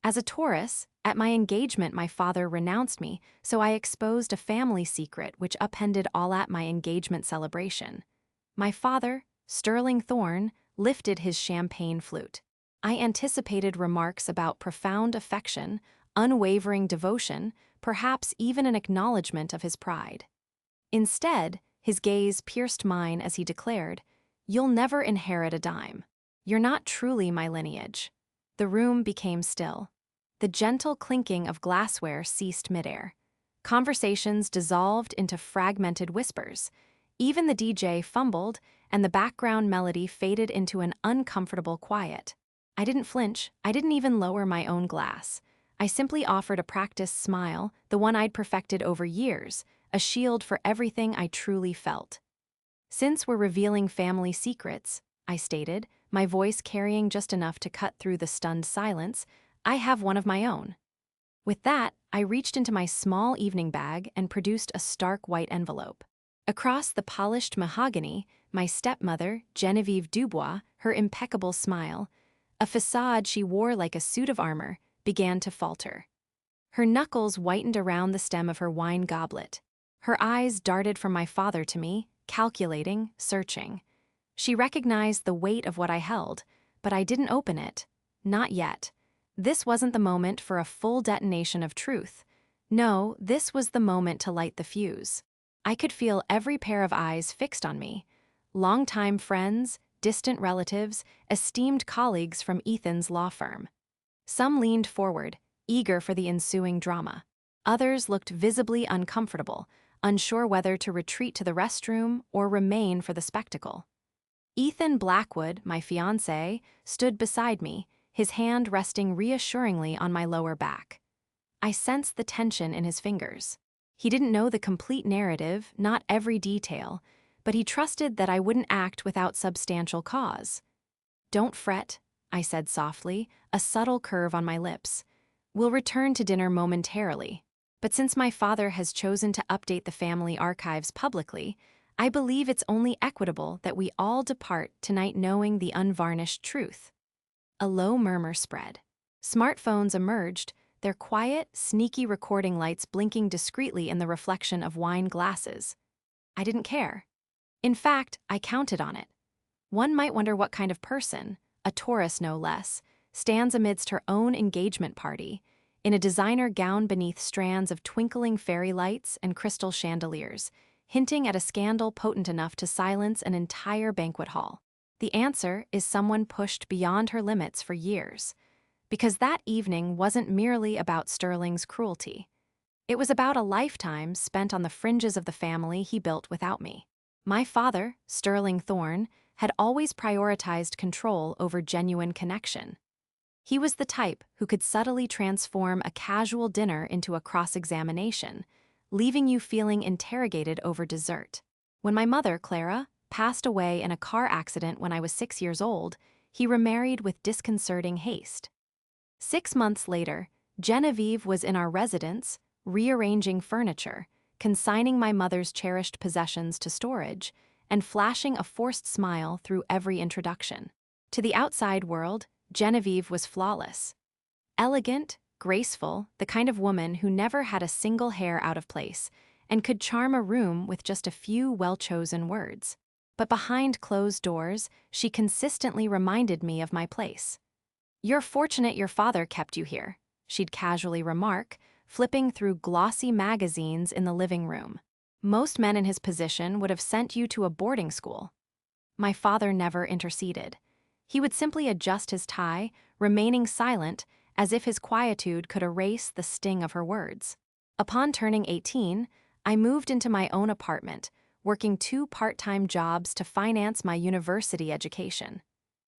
As a Taurus, at my engagement my father renounced me, so I exposed a family secret which upended all at my engagement celebration. My father, Sterling Thorn, lifted his champagne flute. I anticipated remarks about profound affection, unwavering devotion, perhaps even an acknowledgement of his pride. Instead, his gaze pierced mine as he declared, "You'll never inherit a dime. You're not truly my lineage." The room became still. The gentle clinking of glassware ceased midair. Conversations dissolved into fragmented whispers. Even the DJ fumbled, and the background melody faded into an uncomfortable quiet. I didn't flinch. I didn't even lower my own glass. I simply offered a practiced smile, the one I'd perfected over years, a shield for everything I truly felt. "Since we're revealing family secrets," I stated, my voice carrying just enough to cut through the stunned silence, "I have one of my own." With that, I reached into my small evening bag and produced a stark white envelope. Across the polished mahogany, my stepmother, Genevieve Dubois, her impeccable smile, a facade she wore like a suit of armor, began to falter. Her knuckles whitened around the stem of her wine goblet. Her eyes darted from my father to me, calculating, searching. She recognized the weight of what I held, but I didn't open it. Not yet. This wasn't the moment for a full detonation of truth. No, this was the moment to light the fuse. I could feel every pair of eyes fixed on me. Longtime friends, distant relatives, esteemed colleagues from Ethan's law firm. Some leaned forward, eager for the ensuing drama. Others looked visibly uncomfortable, unsure whether to retreat to the restroom or remain for the spectacle. Ethan Blackwood, my fiancé, stood beside me, his hand resting reassuringly on my lower back. I sensed the tension in his fingers. He didn't know the complete narrative, not every detail, but he trusted that I wouldn't act without substantial cause. "Don't fret," I said softly, a subtle curve on my lips. "We'll return to dinner momentarily. But since my father has chosen to update the family archives publicly, I believe it's only equitable that we all depart tonight knowing the unvarnished truth." A low murmur spread. Smartphones emerged, their quiet, sneaky recording lights blinking discreetly in the reflection of wine glasses. I didn't care. In fact, I counted on it. One might wonder what kind of person, a Taurus no less, stands amidst her own engagement party, in a designer gown beneath strands of twinkling fairy lights and crystal chandeliers, hinting at a scandal potent enough to silence an entire banquet hall. The answer is someone pushed beyond her limits for years. Because that evening wasn't merely about Sterling's cruelty. It was about a lifetime spent on the fringes of the family he built without me. My father, Sterling Thorn, had always prioritized control over genuine connection. He was the type who could subtly transform a casual dinner into a cross-examination, leaving you feeling interrogated over dessert. When my mother, Clara, passed away in a car accident when I was 6 years old, he remarried with disconcerting haste. 6 months later, Genevieve was in our residence, rearranging furniture, consigning my mother's cherished possessions to storage, and flashing a forced smile through every introduction. To the outside world, Genevieve was flawless. Elegant, graceful, the kind of woman who never had a single hair out of place, and could charm a room with just a few well-chosen words. But behind closed doors, she consistently reminded me of my place. "You're fortunate your father kept you here," she'd casually remark, flipping through glossy magazines in the living room. "Most men in his position would have sent you to a boarding school." My father never interceded. He would simply adjust his tie, remaining silent, as if his quietude could erase the sting of her words. Upon turning 18, I moved into my own apartment, working 2 part-time jobs to finance my university education.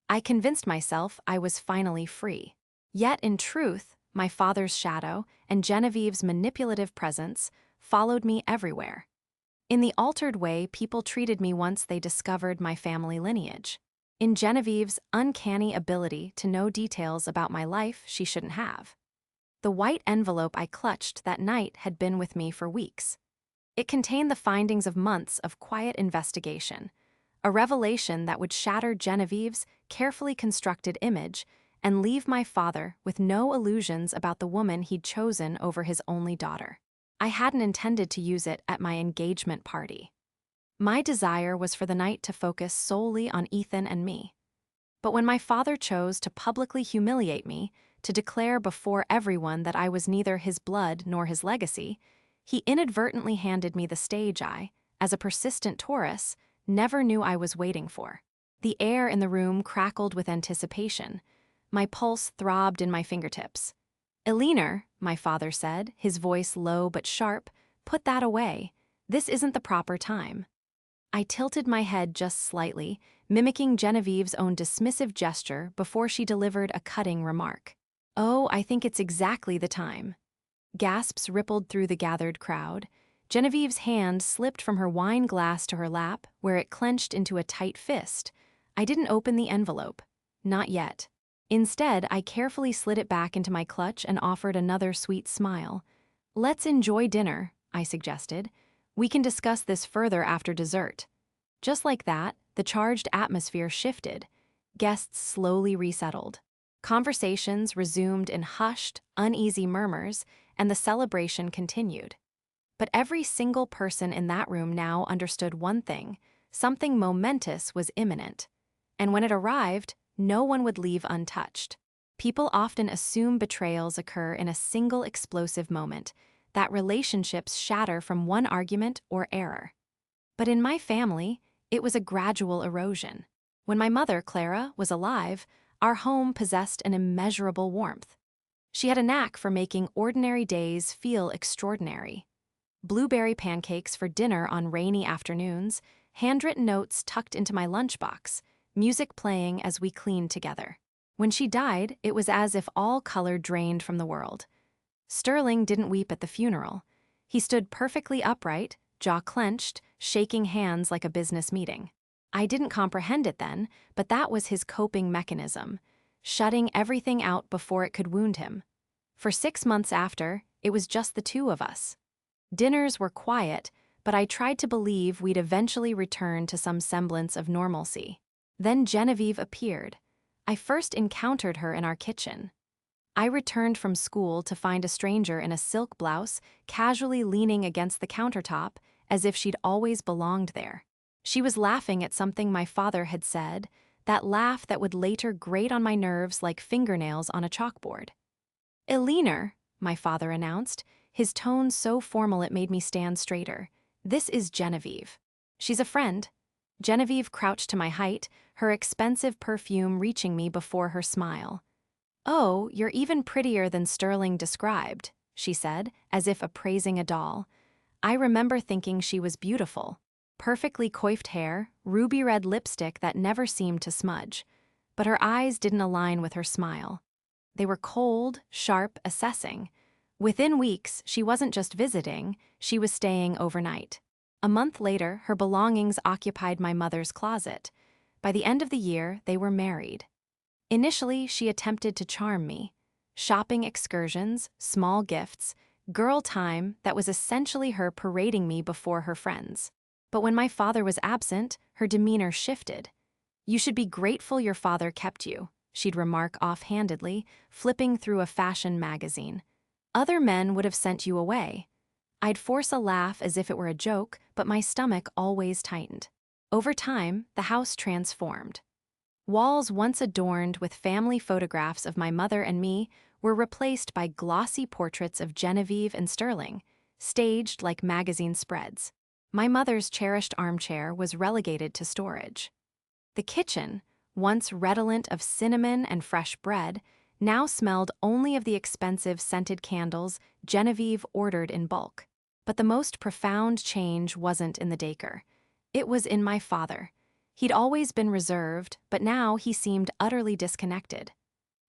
I convinced myself I was finally free. Yet, in truth, my father's shadow and Genevieve's manipulative presence followed me everywhere. In the altered way people treated me once they discovered my family lineage. In Genevieve's uncanny ability to know details about my life she shouldn't have. The white envelope I clutched that night had been with me for weeks. It contained the findings of months of quiet investigation, a revelation that would shatter Genevieve's carefully constructed image and leave my father with no illusions about the woman he'd chosen over his only daughter. I hadn't intended to use it at my engagement party. My desire was for the night to focus solely on Ethan and me. But when my father chose to publicly humiliate me, to declare before everyone that I was neither his blood nor his legacy, he inadvertently handed me the stage I, as a persistent Taurus, never knew I was waiting for. The air in the room crackled with anticipation. My pulse throbbed in my fingertips. "Eleanor," my father said, his voice low but sharp, "put that away. This isn't the proper time." I tilted my head just slightly, mimicking Genevieve's own dismissive gesture before she delivered a cutting remark. "Oh, I think it's exactly the time." Gasps rippled through the gathered crowd. Genevieve's hand slipped from her wine glass to her lap, where it clenched into a tight fist. I didn't open the envelope. Not yet. Instead, I carefully slid it back into my clutch and offered another sweet smile. "Let's enjoy dinner," I suggested. "We can discuss this further after dessert." Just like that, the charged atmosphere shifted. Guests slowly resettled. Conversations resumed in hushed, uneasy murmurs, and the celebration continued. But every single person in that room now understood one thing: something momentous was imminent. And when it arrived, no one would leave untouched. People often assume betrayals occur in a single explosive moment, that relationships shatter from one argument or error. But in my family, it was a gradual erosion. When my mother, Clara, was alive, our home possessed an immeasurable warmth. She had a knack for making ordinary days feel extraordinary. Blueberry pancakes for dinner on rainy afternoons, handwritten notes tucked into my lunchbox, music playing as we cleaned together. When she died, it was as if all color drained from the world. Sterling didn't weep at the funeral. He stood perfectly upright, jaw clenched, shaking hands like a business meeting. I didn't comprehend it then, but that was his coping mechanism, shutting everything out before it could wound him. For 6 months after, it was just the two of us. Dinners were quiet, but I tried to believe we'd eventually return to some semblance of normalcy. Then Genevieve appeared. I first encountered her in our kitchen. I returned from school to find a stranger in a silk blouse, casually leaning against the countertop, as if she'd always belonged there. She was laughing at something my father had said, that laugh that would later grate on my nerves like fingernails on a chalkboard. "Eleanor," my father announced, his tone so formal it made me stand straighter. "This is Genevieve. She's a friend." Genevieve crouched to my height, her expensive perfume reaching me before her smile. "Oh, you're even prettier than Sterling described," she said, as if appraising a doll. I remember thinking she was beautiful. Perfectly coiffed hair, ruby red lipstick that never seemed to smudge. But her eyes didn't align with her smile. They were cold, sharp, assessing. Within weeks, she wasn't just visiting, she was staying overnight. A month later, her belongings occupied my mother's closet. By the end of the year, they were married. Initially, she attempted to charm me. Shopping excursions, small gifts, girl time that was essentially her parading me before her friends. But when my father was absent, her demeanor shifted. "You should be grateful your father kept you," she'd remark offhandedly, flipping through a fashion magazine. "Other men would have sent you away." I'd force a laugh as if it were a joke, but my stomach always tightened. Over time, the house transformed. Walls once adorned with family photographs of my mother and me were replaced by glossy portraits of Genevieve and Sterling, staged like magazine spreads. My mother's cherished armchair was relegated to storage. The kitchen, once redolent of cinnamon and fresh bread, now smelled only of the expensive scented candles Genevieve ordered in bulk. But the most profound change wasn't in the Dacre. It was in my father. He'd always been reserved, but now he seemed utterly disconnected.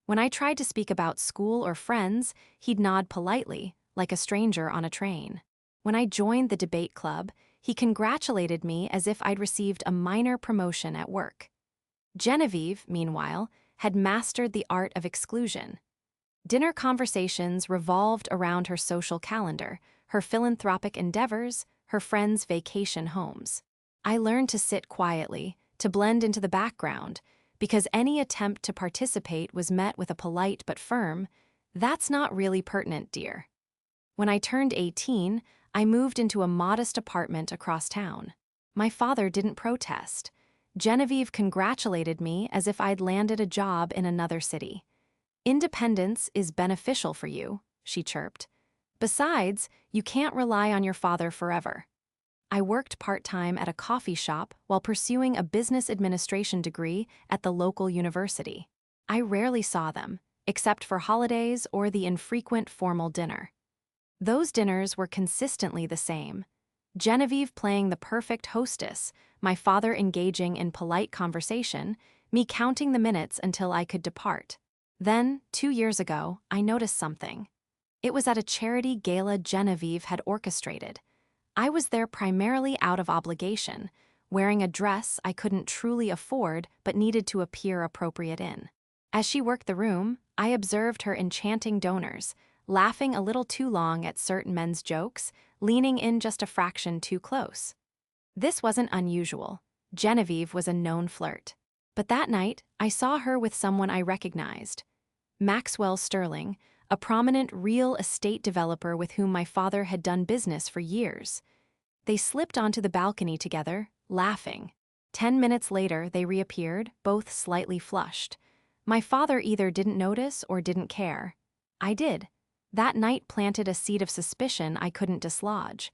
When I tried to speak about school or friends, he'd nod politely, like a stranger on a train. When I joined the debate club, he congratulated me as if I'd received a minor promotion at work. Genevieve, meanwhile, had mastered the art of exclusion. Dinner conversations revolved around her social calendar, her philanthropic endeavors, her friends' vacation homes. I learned to sit quietly, to blend into the background, because any attempt to participate was met with a polite but firm, "That's not really pertinent, dear." When I turned 18, I moved into a modest apartment across town. My father didn't protest. Genevieve congratulated me as if I'd landed a job in another city. "Independence is beneficial for you," she chirped. "Besides, you can't rely on your father forever." I worked part-time at a coffee shop while pursuing a business administration degree at the local university. I rarely saw them, except for holidays or the infrequent formal dinner. Those dinners were consistently the same. Genevieve playing the perfect hostess, my father engaging in polite conversation, me counting the minutes until I could depart. Then, 2 years ago, I noticed something. It was at a charity gala Genevieve had orchestrated. I was there primarily out of obligation, wearing a dress I couldn't truly afford but needed to appear appropriate in. As she worked the room, I observed her enchanting donors, laughing a little too long at certain men's jokes, leaning in just a fraction too close. This wasn't unusual. Genevieve was a known flirt. But that night, I saw her with someone I recognized. Maxwell Sterling, a prominent real estate developer with whom my father had done business for years. They slipped onto the balcony together, laughing. 10 minutes later, they reappeared, both slightly flushed. My father either didn't notice or didn't care. I did. That night planted a seed of suspicion I couldn't dislodge.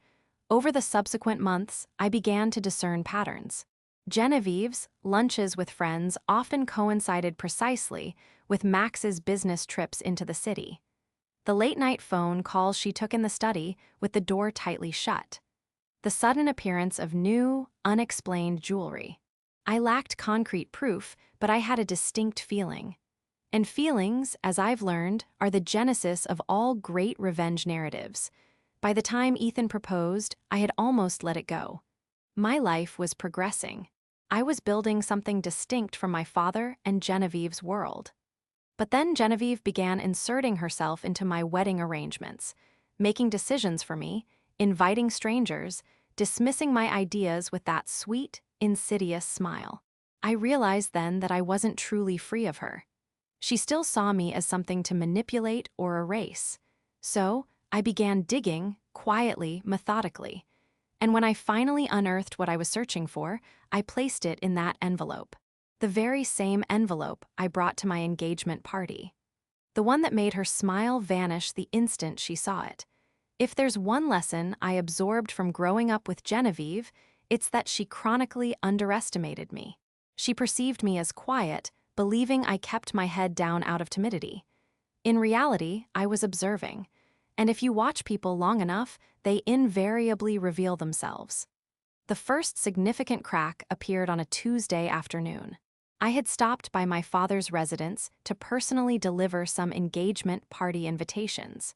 Over the subsequent months, I began to discern patterns. Genevieve's lunches with friends often coincided precisely with Max's business trips into the city. The late-night phone calls she took in the study with the door tightly shut. The sudden appearance of new, unexplained jewelry. I lacked concrete proof, but I had a distinct feeling. And feelings, as I've learned, are the genesis of all great revenge narratives. By the time Ethan proposed, I had almost let it go. My life was progressing. I was building something distinct from my father and Genevieve's world. But then Genevieve began inserting herself into my wedding arrangements, making decisions for me, inviting strangers, dismissing my ideas with that sweet, insidious smile. I realized then that I wasn't truly free of her. She still saw me as something to manipulate or erase. So, I began digging, quietly, methodically. And when I finally unearthed what I was searching for, I placed it in that envelope. The very same envelope I brought to my engagement party. The one that made her smile vanish the instant she saw it. If there's one lesson I absorbed from growing up with Genevieve, it's that she chronically underestimated me. She perceived me as quiet, believing I kept my head down out of timidity. In reality, I was observing. And if you watch people long enough, they invariably reveal themselves. The first significant crack appeared on a Tuesday afternoon. I had stopped by my father's residence to personally deliver some engagement party invitations.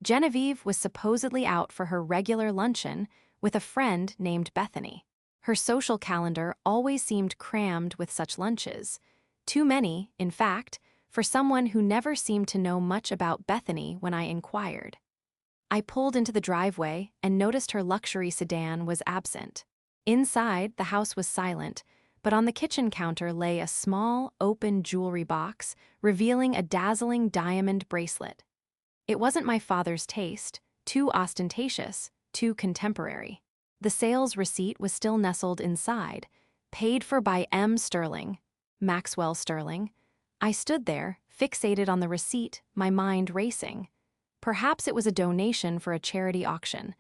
Genevieve was supposedly out for her regular luncheon with a friend named Bethany. Her social calendar always seemed crammed with such lunches. Too many, in fact, for someone who never seemed to know much about Bethany when I inquired. I pulled into the driveway and noticed her luxury sedan was absent. Inside, the house was silent, but on the kitchen counter lay a small, open jewelry box, revealing a dazzling diamond bracelet. It wasn't my father's taste, too ostentatious, too contemporary. The sales receipt was still nestled inside, paid for by M. Sterling, Maxwell Sterling. I stood there, fixated on the receipt, my mind racing. Perhaps it was a donation for a charity auction.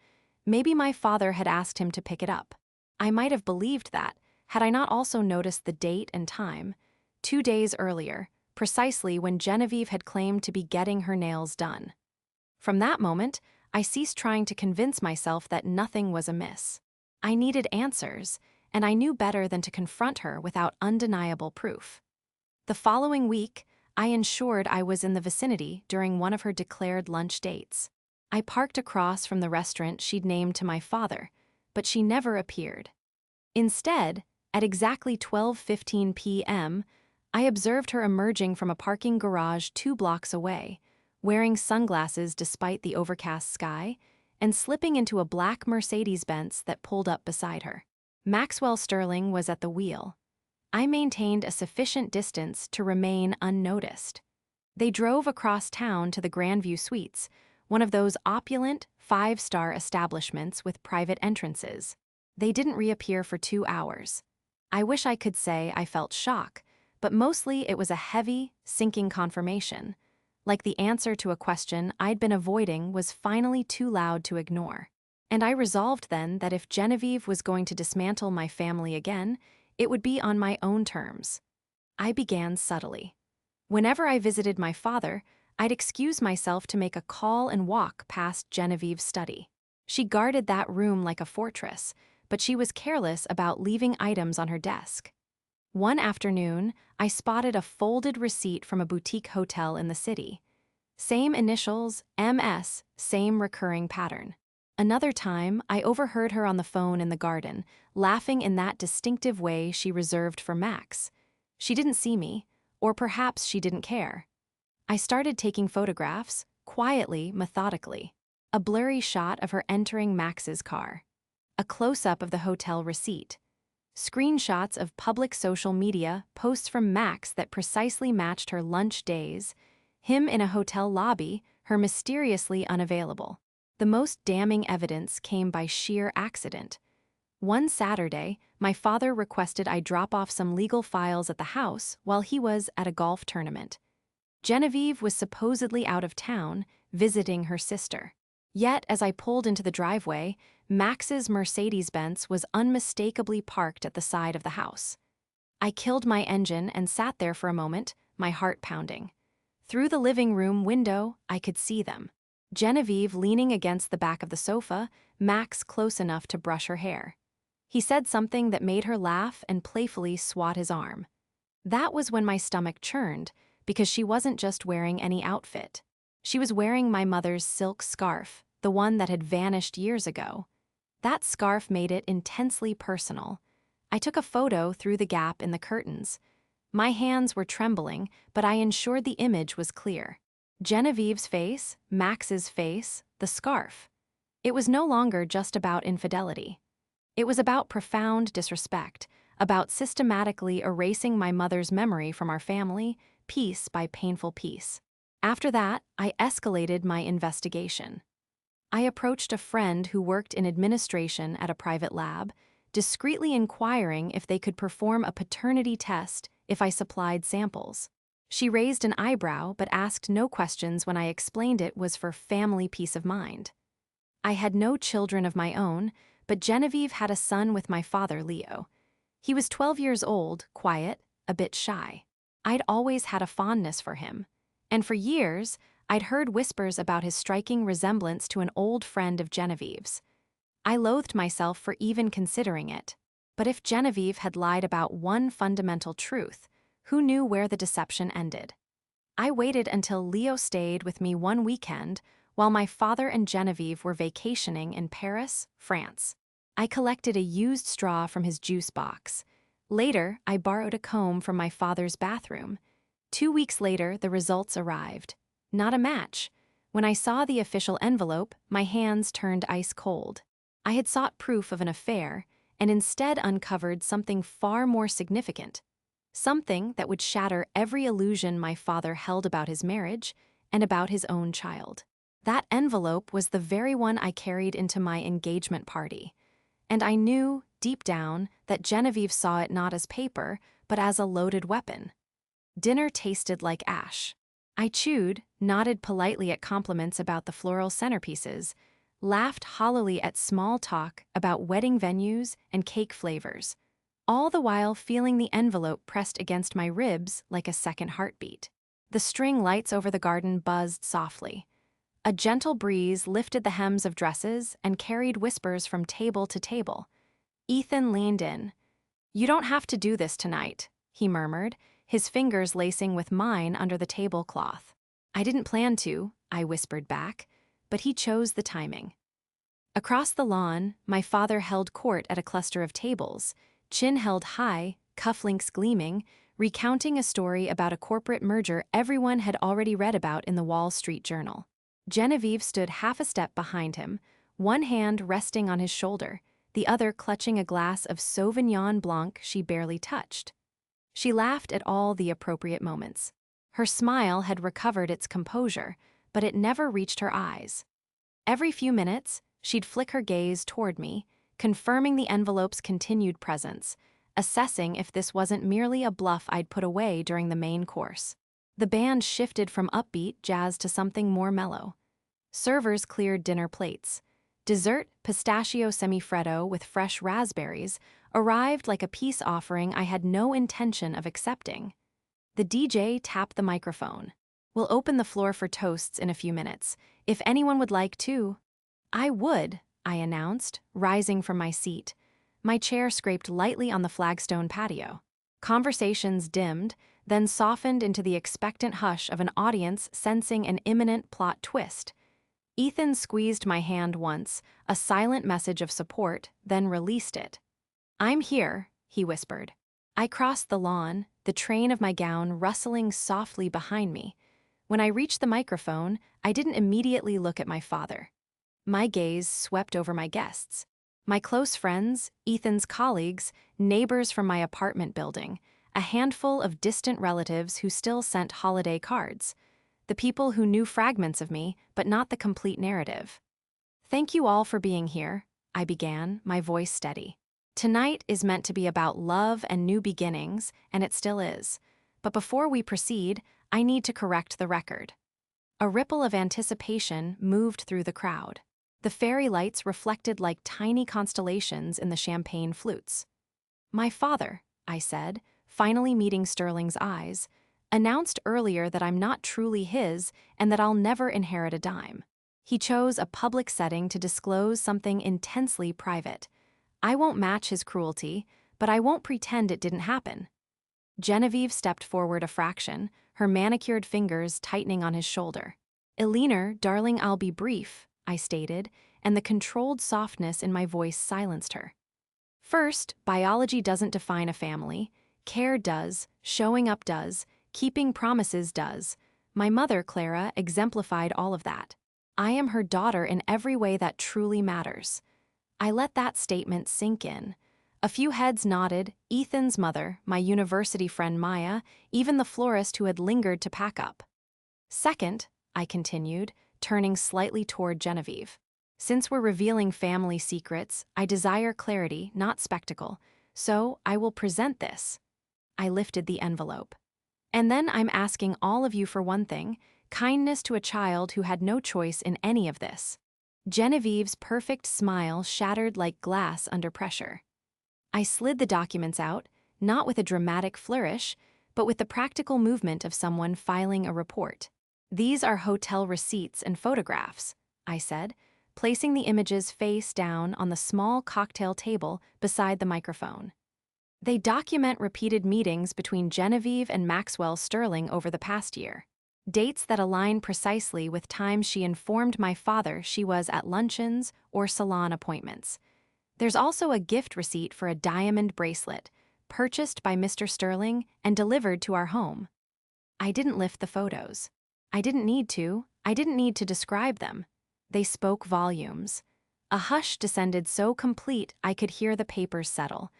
Maybe my father had asked him to pick it up. I might have believed that, had I not also noticed the date and time. 2 days earlier, precisely when Genevieve had claimed to be getting her nails done. From that moment, I ceased trying to convince myself that nothing was amiss. I needed answers, and I knew better than to confront her without undeniable proof. The following week, I ensured I was in the vicinity during one of her declared lunch dates. I parked across from the restaurant she'd named to my father, but she never appeared. Instead, at exactly 12:15 p.m., I observed her emerging from a parking garage 2 blocks away, wearing sunglasses despite the overcast sky, and slipping into a black Mercedes-Benz that pulled up beside her. Maxwell Sterling was at the wheel. I maintained a sufficient distance to remain unnoticed. They drove across town to the Grandview Suites, one of those opulent, five-star establishments with private entrances. They didn't reappear for 2 hours. I wish I could say I felt shock, but mostly it was a heavy, sinking confirmation. Like the answer to a question I'd been avoiding was finally too loud to ignore. And I resolved then that if Genevieve was going to dismantle my family again, it would be on my own terms. I began subtly. Whenever I visited my father, I'd excuse myself to make a call and walk past Genevieve's study. She guarded that room like a fortress, but she was careless about leaving items on her desk. One afternoon, I spotted a folded receipt from a boutique hotel in the city. Same initials, MS, same recurring pattern. Another time, I overheard her on the phone in the garden, laughing in that distinctive way she reserved for Max. She didn't see me, or perhaps she didn't care. I started taking photographs, quietly, methodically. A blurry shot of her entering Max's car. A close-up of the hotel receipt. Screenshots of public social media, posts from Max that precisely matched her lunch days, him in a hotel lobby, her mysteriously unavailable. The most damning evidence came by sheer accident. One Saturday, my father requested I drop off some legal files at the house while he was at a golf tournament. Genevieve was supposedly out of town, visiting her sister. Yet, as I pulled into the driveway, Max's Mercedes-Benz was unmistakably parked at the side of the house. I killed my engine and sat there for a moment, my heart pounding. Through the living room window, I could see them. Genevieve leaning against the back of the sofa, Max close enough to brush her hair. He said something that made her laugh and playfully swat his arm. That was when my stomach churned, because she wasn't just wearing any outfit. She was wearing my mother's silk scarf, the one that had vanished years ago. That scarf made it intensely personal. I took a photo through the gap in the curtains. My hands were trembling, but I ensured the image was clear. Genevieve's face, Max's face, the scarf. It was no longer just about infidelity. It was about profound disrespect, about systematically erasing my mother's memory from our family, piece by painful piece. After that, I escalated my investigation. I approached a friend who worked in administration at a private lab, discreetly inquiring if they could perform a paternity test if I supplied samples. She raised an eyebrow but asked no questions when I explained it was for family peace of mind. I had no children of my own, but Genevieve had a son with my father, Leo. He was 12 years old, quiet, a bit shy. I'd always had a fondness for him. And for years, I'd heard whispers about his striking resemblance to an old friend of Genevieve's. I loathed myself for even considering it. But if Genevieve had lied about one fundamental truth, who knew where the deception ended? I waited until Leo stayed with me one weekend while my father and Genevieve were vacationing in Paris, France. I collected a used straw from his juice box. Later, I borrowed a comb from my father's bathroom. 2 weeks later, the results arrived. Not a match. When I saw the official envelope, my hands turned ice cold. I had sought proof of an affair, and instead uncovered something far more significant. Something that would shatter every illusion my father held about his marriage and about his own child. That envelope was the very one I carried into my engagement party. And I knew, deep down, that Genevieve saw it not as paper, but as a loaded weapon. Dinner tasted like ash. I chewed, nodded politely at compliments about the floral centerpieces, laughed hollowly at small talk about wedding venues and cake flavors, all the while feeling the envelope pressed against my ribs like a second heartbeat. The string lights over the garden buzzed softly. A gentle breeze lifted the hems of dresses and carried whispers from table to table. Ethan leaned in. "You don't have to do this tonight," he murmured, his fingers lacing with mine under the tablecloth. "I didn't plan to," I whispered back, but he chose the timing. Across the lawn, my father held court at a cluster of tables, chin held high, cufflinks gleaming, recounting a story about a corporate merger everyone had already read about in the Wall Street Journal. Genevieve stood half a step behind him, one hand resting on his shoulder, the other clutching a glass of Sauvignon Blanc she barely touched. She laughed at all the appropriate moments. Her smile had recovered its composure, but it never reached her eyes. Every few minutes, she'd flick her gaze toward me, confirming the envelope's continued presence, assessing if this wasn't merely a bluff I'd put away during the main course. The band shifted from upbeat jazz to something more mellow. Servers cleared dinner plates. Dessert, pistachio semifreddo with fresh raspberries, arrived like a peace offering I had no intention of accepting. The DJ tapped the microphone. "We'll open the floor for toasts in a few minutes. If anyone would like to." "I would," I announced, rising from my seat. My chair scraped lightly on the flagstone patio. Conversations dimmed, then softened into the expectant hush of an audience sensing an imminent plot twist. Ethan squeezed my hand once, a silent message of support, then released it. "I'm here," he whispered. I crossed the lawn, the train of my gown rustling softly behind me. When I reached the microphone, I didn't immediately look at my father. My gaze swept over my guests. My close friends, Ethan's colleagues, neighbors from my apartment building, a handful of distant relatives who still sent holiday cards. The people who knew fragments of me, but not the complete narrative. "Thank you all for being here," I began, my voice steady. "Tonight is meant to be about love and new beginnings, and it still is. But before we proceed, I need to correct the record." A ripple of anticipation moved through the crowd. The fairy lights reflected like tiny constellations in the champagne flutes. "My father," I said, finally meeting Sterling's eyes, "announced earlier that I'm not truly his and that I'll never inherit a dime. He chose a public setting to disclose something intensely private. I won't match his cruelty, but I won't pretend it didn't happen." Genevieve stepped forward a fraction, her manicured fingers tightening on his shoulder. "Eleanor, darling, I'll be brief," I stated, and the controlled softness in my voice silenced her. "First, biology doesn't define a family. Care does, showing up does, keeping promises does. My mother, Clara, exemplified all of that. I am her daughter in every way that truly matters." I let that statement sink in. A few heads nodded, Ethan's mother, my university friend Maya, even the florist who had lingered to pack up. "Second," I continued, turning slightly toward Genevieve, "since we're revealing family secrets, I desire clarity, not spectacle, so I will present this." I lifted the envelope. "And then I'm asking all of you for one thing, kindness to a child who had no choice in any of this." Genevieve's perfect smile shattered like glass under pressure. I slid the documents out, not with a dramatic flourish, but with the practical movement of someone filing a report. "These are hotel receipts and photographs," I said, placing the images face down on the small cocktail table beside the microphone. "They document repeated meetings between Genevieve and Maxwell Sterling over the past year. Dates that align precisely with times she informed my father she was at luncheons or salon appointments. There's also a gift receipt for a diamond bracelet, purchased by Mr. Sterling and delivered to our home." I didn't lift the photos. I didn't need to. I didn't need to describe them. They spoke volumes. A hush descended so complete I could hear the papers settle.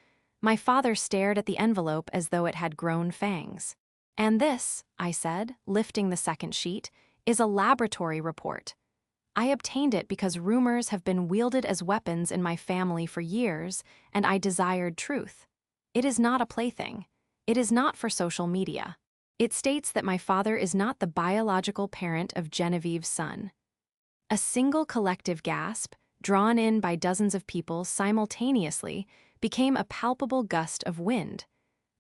My father stared at the envelope as though it had grown fangs. "And this," I said, lifting the second sheet, "is a laboratory report. I obtained it because rumors have been wielded as weapons in my family for years, and I desired truth. It is not a plaything. It is not for social media. It states that my father is not the biological parent of Genevieve's son." A single collective gasp, drawn in by dozens of people simultaneously, became a palpable gust of wind.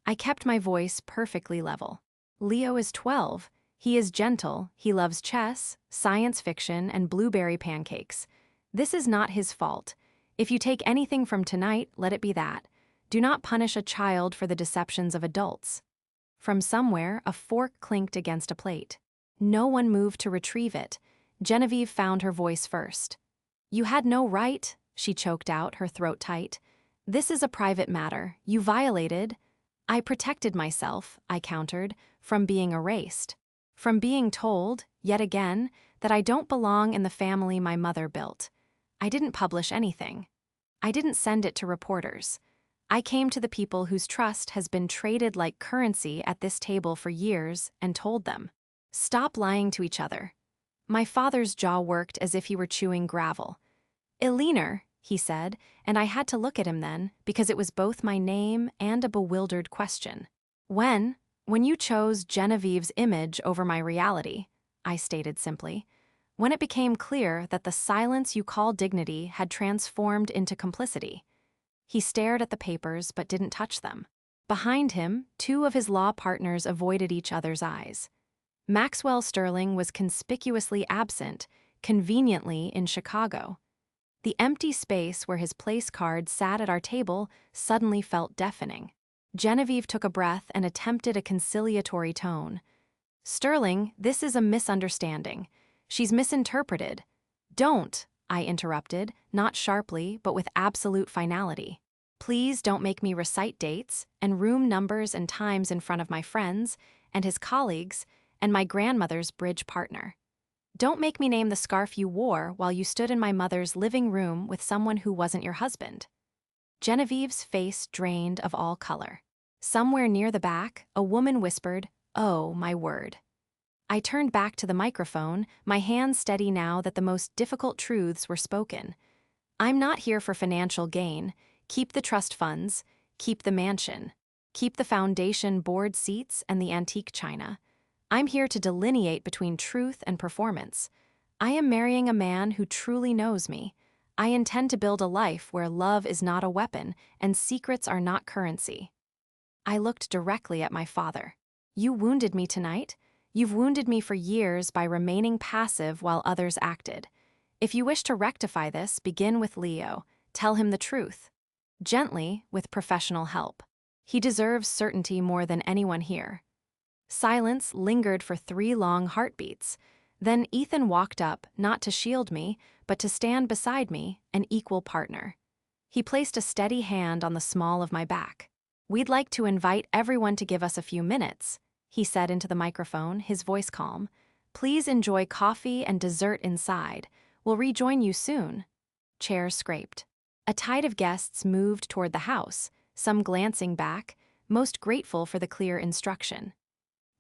I kept my voice perfectly level. "Leo is 12. He is gentle, he loves chess, science fiction, and blueberry pancakes. This is not his fault. If you take anything from tonight, let it be that. Do not punish a child for the deceptions of adults." From somewhere, a fork clinked against a plate. No one moved to retrieve it. Genevieve found her voice first. "You had no right," she choked out, her throat tight. "This is a private matter. You violated—" "I protected myself," I countered, "from being erased. From being told, yet again, that I don't belong in the family my mother built. I didn't publish anything. I didn't send it to reporters. I came to the people whose trust has been traded like currency at this table for years and told them, "Stop lying to each other." My father's jaw worked as if he were chewing gravel. "Eleanor," he said, and I had to look at him then because it was both my name and a bewildered question. When you chose Genevieve's image over my reality," I stated simply. "When it became clear that the silence you call dignity had transformed into complicity." He stared at the papers but didn't touch them. Behind him, two of his law partners avoided each other's eyes. Maxwell Sterling was conspicuously absent, conveniently in Chicago. The empty space where his place card sat at our table suddenly felt deafening. Genevieve took a breath and attempted a conciliatory tone. "Sterling, this is a misunderstanding. She's misinterpreted." "Don't," I interrupted, not sharply, but with absolute finality. "Please don't make me recite dates and room numbers and times in front of my friends and his colleagues and my grandmother's bridge partner. Don't make me name the scarf you wore while you stood in my mother's living room with someone who wasn't your husband." Genevieve's face drained of all color. Somewhere near the back, a woman whispered, "Oh, my word." I turned back to the microphone, my hands steady now that the most difficult truths were spoken. "I'm not here for financial gain. Keep the trust funds. Keep the mansion. Keep the foundation board seats and the antique china. I'm here to delineate between truth and performance. I am marrying a man who truly knows me. I intend to build a life where love is not a weapon and secrets are not currency." I looked directly at my father. "You wounded me tonight. You've wounded me for years by remaining passive while others acted. If you wish to rectify this, begin with Leo. Tell him the truth. Gently, with professional help. He deserves certainty more than anyone here." Silence lingered for 3 long heartbeats. Then Ethan walked up, not to shield me, but to stand beside me, an equal partner. He placed a steady hand on the small of my back. "We'd like to invite everyone to give us a few minutes," he said into the microphone, his voice calm. "Please enjoy coffee and dessert inside. We'll rejoin you soon." Chairs scraped. A tide of guests moved toward the house, some glancing back, most grateful for the clear instruction.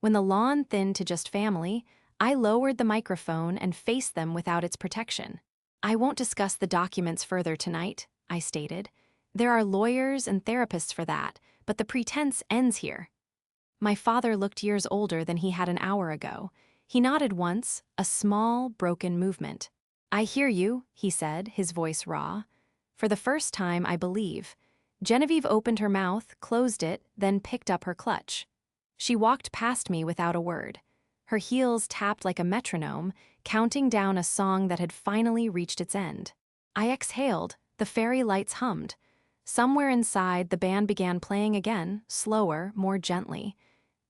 When the lawn thinned to just family, I lowered the microphone and faced them without its protection. "I won't discuss the documents further tonight," I stated. "There are lawyers and therapists for that, but the pretense ends here." My father looked years older than he had an hour ago. He nodded once, a small, broken movement. "I hear you," he said, his voice raw. "For the first time, I believe." Genevieve opened her mouth, closed it, then picked up her clutch. She walked past me without a word. Her heels tapped like a metronome, counting down a song that had finally reached its end. I exhaled, the fairy lights hummed. Somewhere inside, the band began playing again, slower, more gently.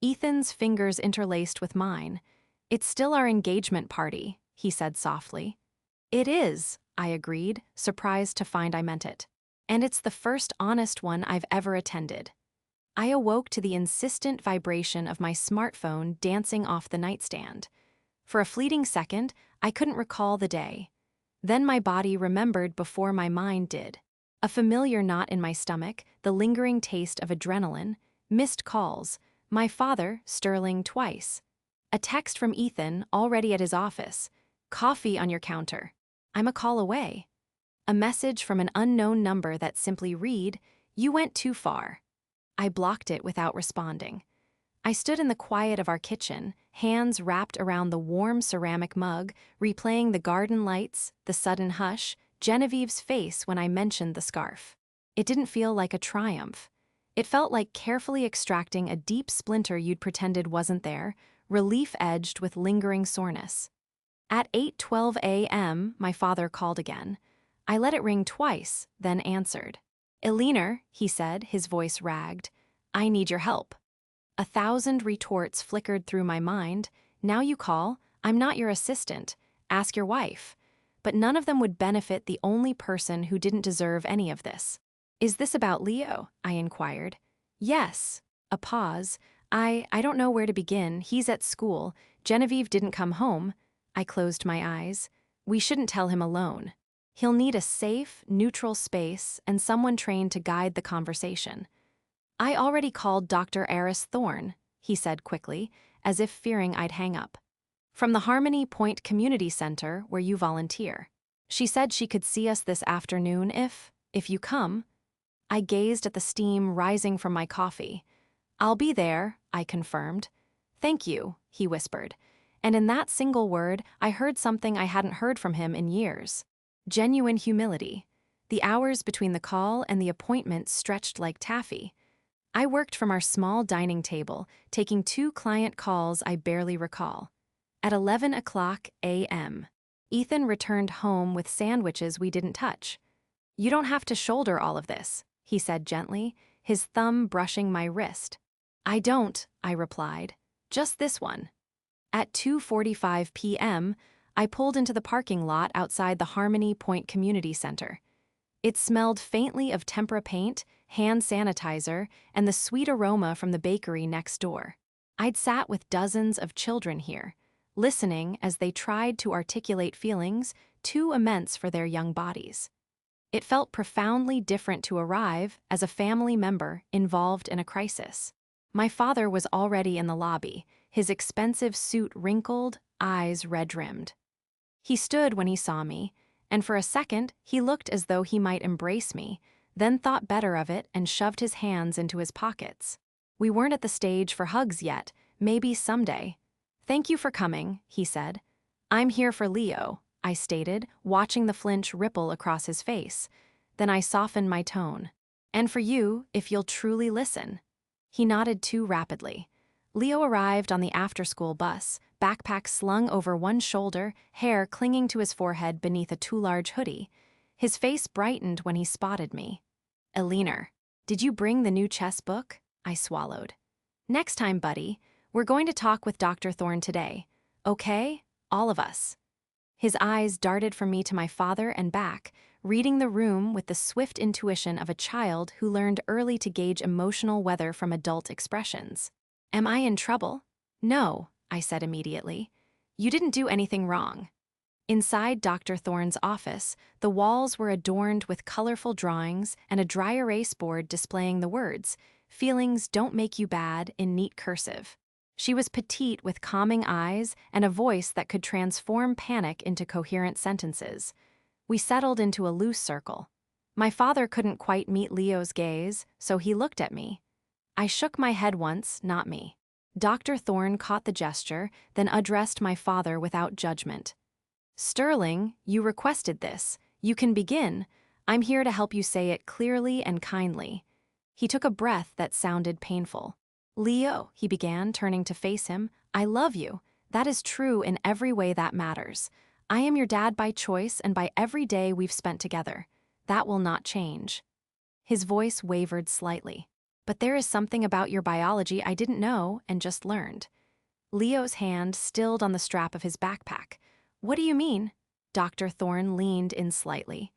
Ethan's fingers interlaced with mine. "It's still our engagement party," he said softly. "It is," I agreed, surprised to find I meant it. "And it's the first honest one I've ever attended." I awoke to the insistent vibration of my smartphone dancing off the nightstand. For a fleeting second, I couldn't recall the day. Then my body remembered before my mind did. A familiar knot in my stomach, the lingering taste of adrenaline, missed calls, my father, Sterling, twice. A text from Ethan, already at his office. "Coffee on your counter. I'm a call away." A message from an unknown number that simply read, "You went too far." I blocked it without responding. I stood in the quiet of our kitchen, hands wrapped around the warm ceramic mug, replaying the garden lights, the sudden hush, Genevieve's face when I mentioned the scarf. It didn't feel like a triumph. It felt like carefully extracting a deep splinter you'd pretended wasn't there, relief edged with lingering soreness. At 8:12 a.m., my father called again. I let it ring twice, then answered. "Eleanor," he said, his voice ragged, "I need your help." 1,000 retorts flickered through my mind. "Now you call. I'm not your assistant. Ask your wife." But none of them would benefit the only person who didn't deserve any of this. "Is this about Leo?" I inquired. "Yes." A pause. I don't know where to begin. He's at school. Genevieve didn't come home." I closed my eyes. "We shouldn't tell him alone." He'll need a safe, neutral space and someone trained to guide the conversation. I already called Dr. Eris Thorne, he said quickly, as if fearing I'd hang up. From the Harmony Point Community Center, where you volunteer. She said she could see us this afternoon if you come. I gazed at the steam rising from my coffee. I'll be there, I confirmed. Thank you, he whispered. And in that single word, I heard something I hadn't heard from him in years. Genuine humility. The hours between the call and the appointment stretched like taffy. I worked from our small dining table, taking 2 client calls I barely recall. At 11 o'clock a.m., Ethan returned home with sandwiches we didn't touch. You don't have to shoulder all of this, he said gently, his thumb brushing my wrist. I don't, I replied. Just this one. At 2:45 p.m., I pulled into the parking lot outside the Harmony Point Community Center. It smelled faintly of tempera paint, hand sanitizer, and the sweet aroma from the bakery next door. I'd sat with dozens of children here, listening as they tried to articulate feelings too immense for their young bodies. It felt profoundly different to arrive as a family member involved in a crisis. My father was already in the lobby, his expensive suit wrinkled, eyes red-rimmed. He stood when he saw me, and for a second he looked as though he might embrace me, then thought better of it and shoved his hands into his pockets. We weren't at the stage for hugs yet, maybe someday. Thank you for coming, he said. I'm here for Leo, I stated, watching the flinch ripple across his face. Then I softened my tone. And for you, if you'll truly listen. He nodded too rapidly. Leo arrived on the after-school bus, backpack slung over one shoulder, hair clinging to his forehead beneath a too-large hoodie. His face brightened when he spotted me. Eleanor, did you bring the new chess book? I swallowed. Next time, buddy. We're going to talk with Dr. Thorne today. Okay? All of us. His eyes darted from me to my father and back, reading the room with the swift intuition of a child who learned early to gauge emotional weather from adult expressions. Am I in trouble? No, I said immediately. You didn't do anything wrong. Inside Dr. Thorne's office, the walls were adorned with colorful drawings and a dry erase board displaying the words, "Feelings don't make you bad," in neat cursive. She was petite with calming eyes and a voice that could transform panic into coherent sentences. We settled into a loose circle. My father couldn't quite meet Leo's gaze, so he looked at me. I shook my head once, not me. Dr. Thorne caught the gesture, then addressed my father without judgment. Sterling, you requested this. You can begin. I'm here to help you say it clearly and kindly. He took a breath that sounded painful. Leo, he began, turning to face him, I love you. That is true in every way that matters. I am your dad by choice and by every day we've spent together. That will not change. His voice wavered slightly. But there is something about your biology I didn't know and just learned. Leo's hand stilled on the strap of his backpack. What do you mean? Dr. Thorne leaned in slightly.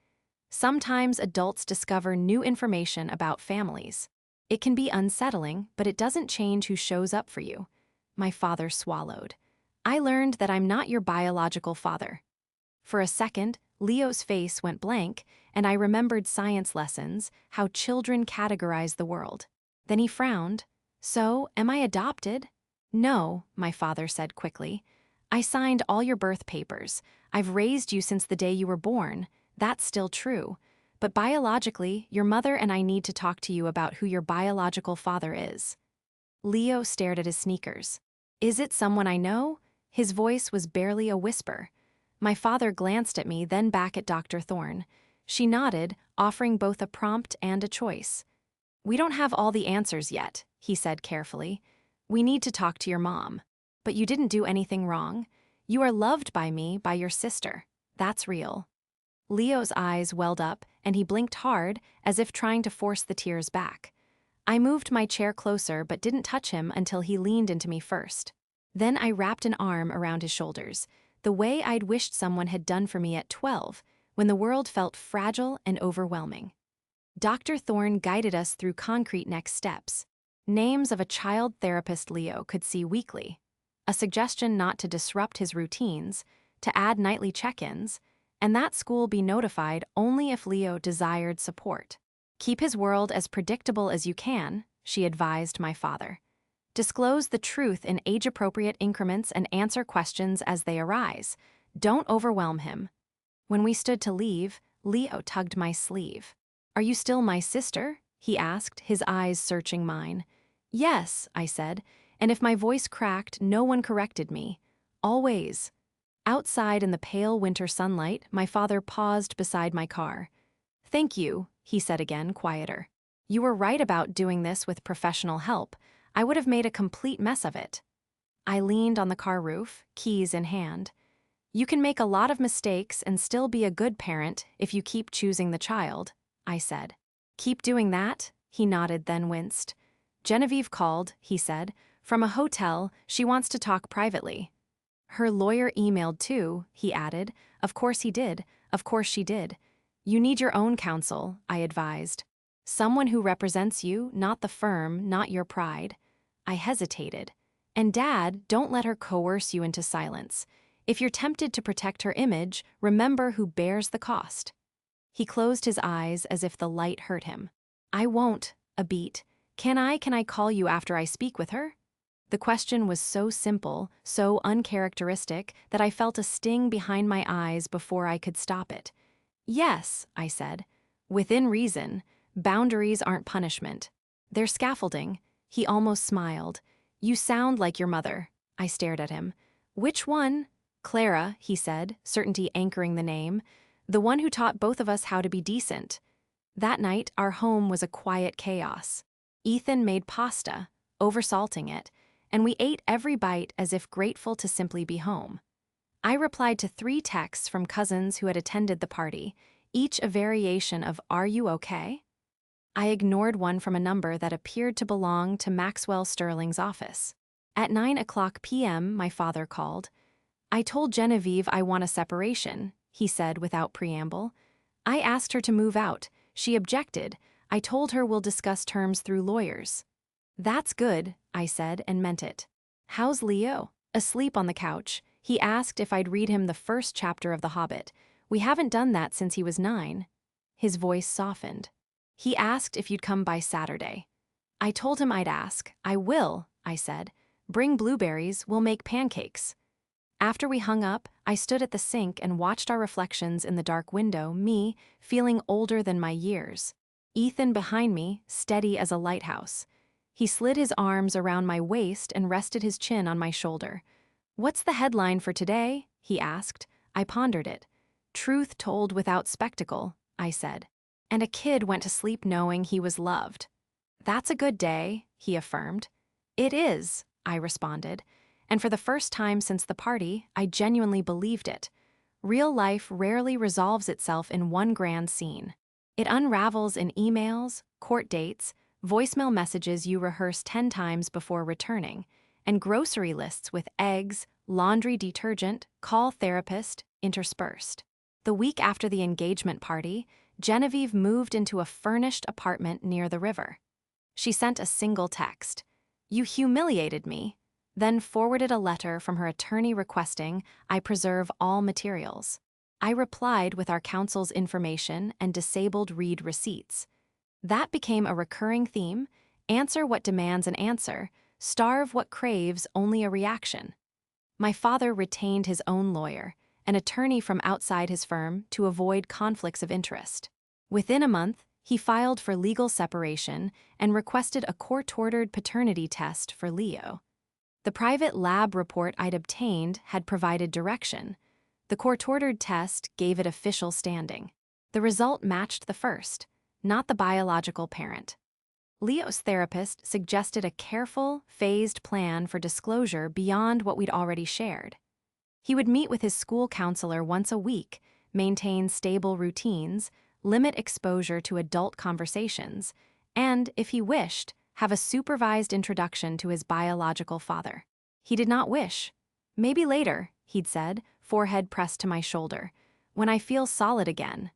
Sometimes adults discover new information about families. It can be unsettling, but it doesn't change who shows up for you. My father swallowed. I learned that I'm not your biological father. For a second, Leo's face went blank, and I remembered science lessons, how children categorize the world. Then he frowned. So, am I adopted? No, my father said quickly. I signed all your birth papers. I've raised you since the day you were born. That's still true. But biologically, your mother and I need to talk to you about who your biological father is. Leo stared at his sneakers. Is it someone I know? His voice was barely a whisper. My father glanced at me, then back at Dr. Thorne. She nodded, offering both a prompt and a choice. We don't have all the answers yet, he said carefully. We need to talk to your mom. But you didn't do anything wrong. You are loved by me, by your sister. That's real. Leo's eyes welled up, and he blinked hard, as if trying to force the tears back. I moved my chair closer but didn't touch him until he leaned into me first. Then I wrapped an arm around his shoulders, the way I'd wished someone had done for me at 12, when the world felt fragile and overwhelming. Dr. Thorne guided us through concrete next steps. Names of a child therapist Leo could see weekly, a suggestion not to disrupt his routines, to add nightly check-ins, and that school be notified only if Leo desired support. Keep his world as predictable as you can, she advised my father. Disclose the truth in age-appropriate increments and answer questions as they arise. Don't overwhelm him. When we stood to leave, Leo tugged my sleeve. "Are you still my sister?" he asked, his eyes searching mine. "Yes," I said, and if my voice cracked, no one corrected me. Always. Outside in the pale winter sunlight, my father paused beside my car. "Thank you," he said again, quieter. "You were right about doing this with professional help. I would have made a complete mess of it." I leaned on the car roof, keys in hand. "You can make a lot of mistakes and still be a good parent if you keep choosing the child," I said. "Keep doing that?" He nodded, then winced. "Genevieve called," he said. "From a hotel, she wants to talk privately." "Her lawyer emailed too," he added. "Of course he did. Of course she did. You need your own counsel," I advised. "Someone who represents you, not the firm, not your pride." I hesitated. "And Dad, don't let her coerce you into silence. If you're tempted to protect her image, remember who bears the cost." He closed his eyes as if the light hurt him. "I won't," a beat. Can I call you after I speak with her?" The question was so simple, so uncharacteristic, that I felt a sting behind my eyes before I could stop it. "Yes," I said. "Within reason. Boundaries aren't punishment. They're scaffolding." He almost smiled. "You sound like your mother." I stared at him. "Which one?" "Clara," he said, certainty anchoring the name. "The one who taught both of us how to be decent." That night, our home was a quiet chaos. Ethan made pasta, oversalting it, and we ate every bite as if grateful to simply be home. I replied to 3 texts from cousins who had attended the party, each a variation of "Are you okay?" I ignored one from a number that appeared to belong to Maxwell Sterling's office. At 9:00 p.m., my father called. "I told Genevieve I want a separation," he said without preamble. "I asked her to move out. She objected. I told her we'll discuss terms through lawyers." "That's good," I said, and meant it. "How's Leo?" "Asleep on the couch. He asked if I'd read him the first chapter of The Hobbit. We haven't done that since he was 9. His voice softened. "He asked if you'd come by Saturday." I told him I'd ask. "I will," I said. "Bring blueberries, we'll make pancakes." After we hung up, I stood at the sink and watched our reflections in the dark window, me, feeling older than my years. Ethan behind me, steady as a lighthouse. He slid his arms around my waist and rested his chin on my shoulder. "What's the headline for today?" he asked. I pondered it. "Truth told without spectacle," I said. "And a kid went to sleep knowing he was loved." "That's a good day," he affirmed. "It is," I responded. And for the first time since the party, I genuinely believed it. Real life rarely resolves itself in one grand scene. It unravels in emails, court dates, voicemail messages you rehearse 10 times before returning, and grocery lists with eggs, laundry detergent, call therapist interspersed. The week after the engagement party, Genevieve moved into a furnished apartment near the river. She sent a single text. "You humiliated me," then forwarded a letter from her attorney requesting I preserve all materials. I replied with our counsel's information and disabled read receipts. That became a recurring theme: answer what demands an answer, starve what craves only a reaction. My father retained his own lawyer, an attorney from outside his firm, to avoid conflicts of interest. Within a month, he filed for legal separation and requested a court-ordered paternity test for Leo. The private lab report I'd obtained had provided direction. The court-ordered test gave it official standing. The result matched the first, not the biological parent. Leo's therapist suggested a careful, phased plan for disclosure beyond what we'd already shared. He would meet with his school counselor once a week, maintain stable routines, limit exposure to adult conversations, and, if he wished, have a supervised introduction to his biological father. He did not wish. "Maybe later," he'd said, forehead pressed to my shoulder, "when I feel solid again."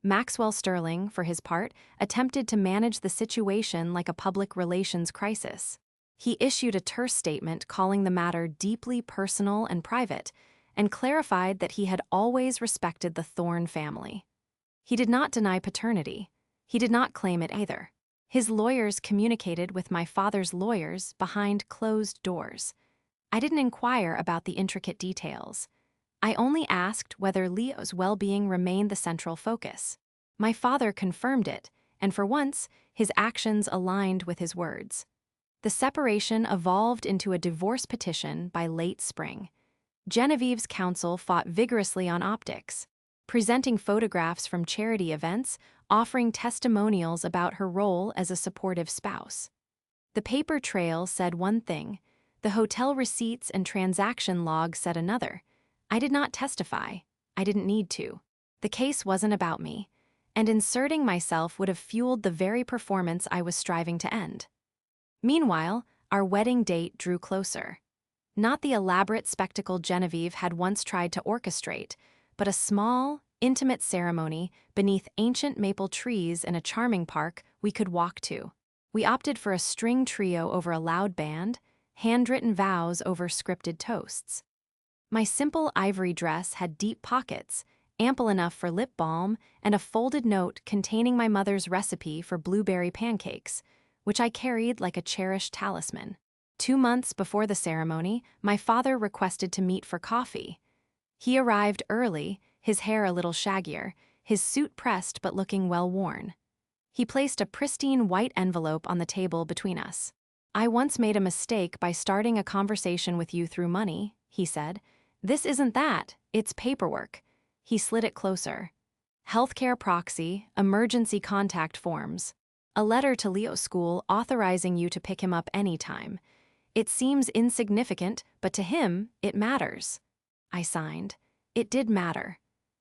Maxwell Sterling, for his part, attempted to manage the situation like a public relations crisis. He issued a terse statement calling the matter deeply personal and private, and clarified that he had always respected the Thorne family. He did not deny paternity. He did not claim it either. His lawyers communicated with my father's lawyers behind closed doors. I didn't inquire about the intricate details. I only asked whether Leo's well-being remained the central focus. My father confirmed it, and for once, his actions aligned with his words. The separation evolved into a divorce petition by late spring. Genevieve's counsel fought vigorously on optics, presenting photographs from charity events, offering testimonials about her role as a supportive spouse. The paper trail said one thing, the hotel receipts and transaction logs said another. I did not testify. I didn't need to. The case wasn't about me, and inserting myself would have fueled the very performance I was striving to end. Meanwhile, our wedding date drew closer. Not the elaborate spectacle Genevieve had once tried to orchestrate, but a small, intimate ceremony beneath ancient maple trees in a charming park we could walk to. We opted for a string trio over a loud band, handwritten vows over scripted toasts. My simple ivory dress had deep pockets, ample enough for lip balm, and a folded note containing my mother's recipe for blueberry pancakes, which I carried like a cherished talisman. 2 months before the ceremony, my father requested to meet for coffee. He arrived early, his hair a little shaggier, his suit pressed but looking well-worn. He placed a pristine white envelope on the table between us. "I once made a mistake by starting a conversation with you through money," he said. "This isn't that, it's paperwork." He slid it closer. "Healthcare proxy, emergency contact forms. A letter to Leo's school authorizing you to pick him up anytime. It seems insignificant, but to him, it matters." I signed. It did matter.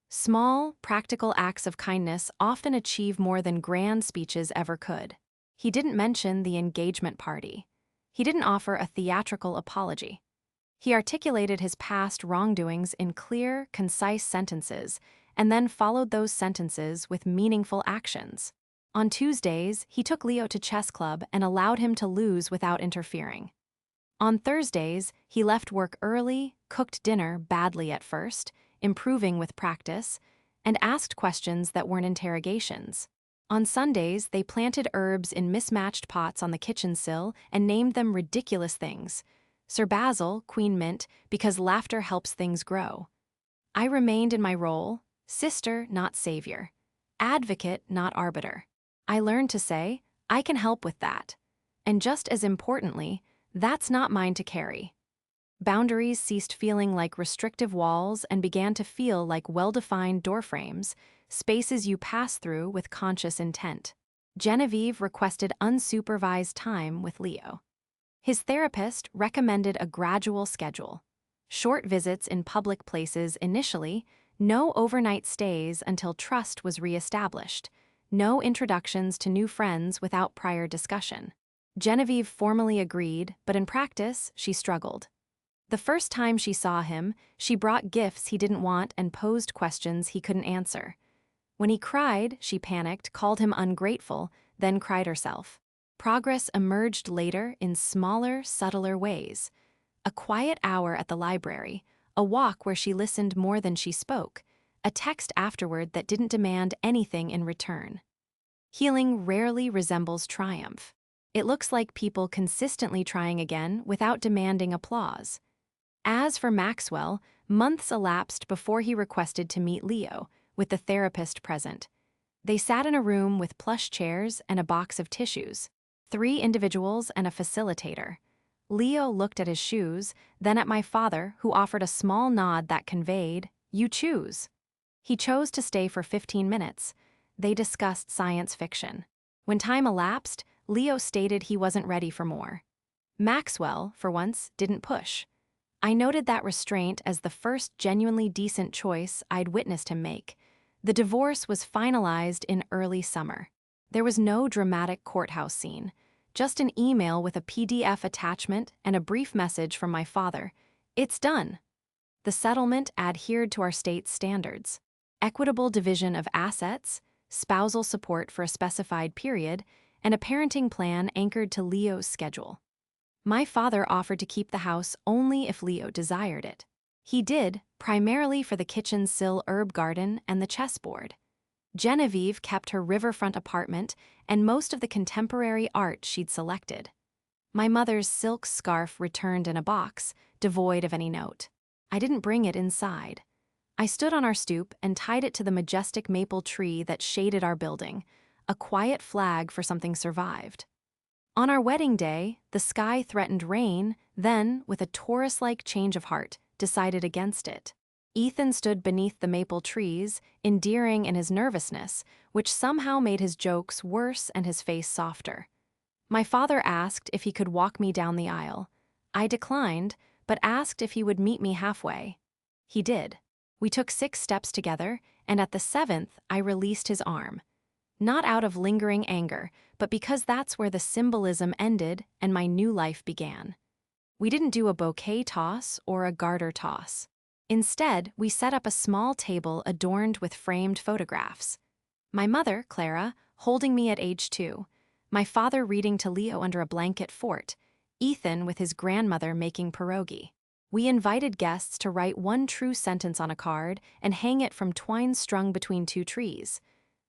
Small, practical acts of kindness often achieve more than grand speeches ever could. He didn't mention the engagement party. He didn't offer a theatrical apology. He articulated his past wrongdoings in clear, concise sentences, and then followed those sentences with meaningful actions. On Tuesdays, he took Leo to chess club and allowed him to lose without interfering. On Thursdays, he left work early, cooked dinner badly at first, improving with practice, and asked questions that weren't interrogations. On Sundays, they planted herbs in mismatched pots on the kitchen sill and named them ridiculous things. Sir Basil, Queen Mint, because laughter helps things grow. I remained in my role, sister, not savior, advocate, not arbiter. I learned to say, I can help with that. And just as importantly, that's not mine to carry. Boundaries ceased feeling like restrictive walls and began to feel like well-defined doorframes, spaces you pass through with conscious intent. Genevieve requested unsupervised time with Leo. His therapist recommended a gradual schedule. Short visits in public places initially, no overnight stays until trust was reestablished, no introductions to new friends without prior discussion. Genevieve formally agreed, but in practice, she struggled. The first time she saw him, she brought gifts he didn't want and posed questions he couldn't answer. When he cried, she panicked, called him ungrateful, then cried herself. Progress emerged later in smaller, subtler ways. A quiet hour at the library, a walk where she listened more than she spoke, a text afterward that didn't demand anything in return. Healing rarely resembles triumph. It looks like people consistently trying again without demanding applause. As for Maxwell, months elapsed before he requested to meet Leo, with the therapist present. They sat in a room with plush chairs and a box of tissues, 3 individuals and a facilitator. Leo looked at his shoes, then at my father, who offered a small nod that conveyed, "You choose." He chose to stay for 15 minutes. They discussed science fiction. When time elapsed, Leo stated he wasn't ready for more. Maxwell, for once, didn't push. I noted that restraint as the first genuinely decent choice I'd witnessed him make. The divorce was finalized in early summer. There was no dramatic courthouse scene, just an email with a PDF attachment and a brief message from my father. "It's done." The settlement adhered to our state's standards. Equitable division of assets, spousal support for a specified period, and a parenting plan anchored to Leo's schedule. My father offered to keep the house only if Leo desired it. He did, primarily for the kitchen sill herb garden and the chessboard. Genevieve kept her riverfront apartment and most of the contemporary art she'd selected. My mother's silk scarf returned in a box, devoid of any note. I didn't bring it inside. I stood on our stoop and tied it to the majestic maple tree that shaded our building, a quiet flag for something survived. On our wedding day, the sky threatened rain, then, with a Taurus-like change of heart, decided against it. Ethan stood beneath the maple trees, endearing in his nervousness, which somehow made his jokes worse and his face softer. My father asked if he could walk me down the aisle. I declined, but asked if he would meet me halfway. He did. We took 6 steps together, and at the 7th, I released his arm. Not out of lingering anger, but because that's where the symbolism ended and my new life began. We didn't do a bouquet toss or a garter toss. Instead, we set up a small table adorned with framed photographs. My mother, Clara, holding me at age 2, my father reading to Leo under a blanket fort, Ethan with his grandmother making pierogi. We invited guests to write one true sentence on a card and hang it from twine strung between 2 trees.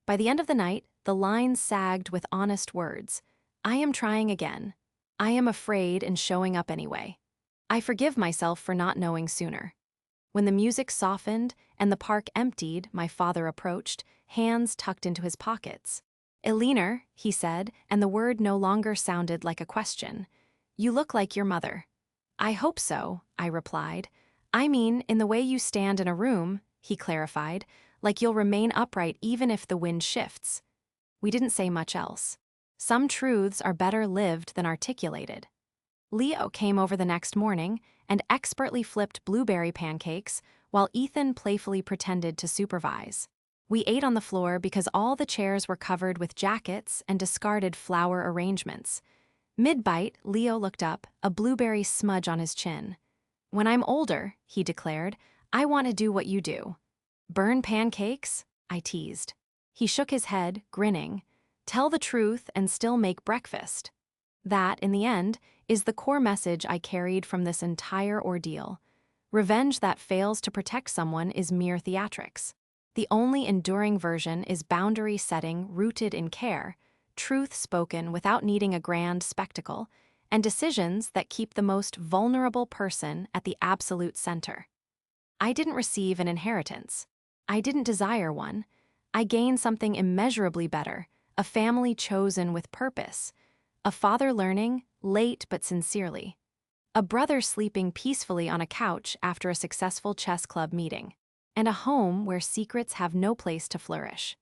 By the end of the night, the lines sagged with honest words. I am trying again. I am afraid and showing up anyway. I forgive myself for not knowing sooner. When the music softened and the park emptied, my father approached, hands tucked into his pockets. Eleanor, he said, and the word no longer sounded like a question. You look like your mother. I hope so, I replied. I mean, in the way you stand in a room, he clarified, like you'll remain upright even if the wind shifts. We didn't say much else. Some truths are better lived than articulated. Leo came over the next morning and expertly flipped blueberry pancakes while Ethan playfully pretended to supervise. We ate on the floor because all the chairs were covered with jackets and discarded flower arrangements. Mid-bite, Leo looked up, a blueberry smudge on his chin. When I'm older, he declared, I want to do what you do. Burn pancakes? I teased. He shook his head, grinning. Tell the truth and still make breakfast. That, in the end, is the core message I carried from this entire ordeal. Revenge that fails to protect someone is mere theatrics. The only enduring version is boundary setting rooted in care, truth spoken without needing a grand spectacle, and decisions that keep the most vulnerable person at the absolute center. I didn't receive an inheritance. I didn't desire one. I gained something immeasurably better, a family chosen with purpose, a father learning, late but sincerely, a brother sleeping peacefully on a couch after a successful chess club meeting, and a home where secrets have no place to flourish.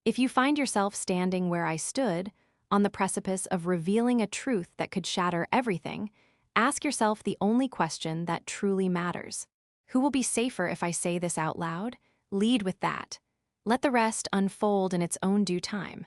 If you find yourself standing where I stood, on the precipice of revealing a truth that could shatter everything, ask yourself the only question that truly matters. Who will be safer if I say this out loud? Lead with that. Let the rest unfold in its own due time.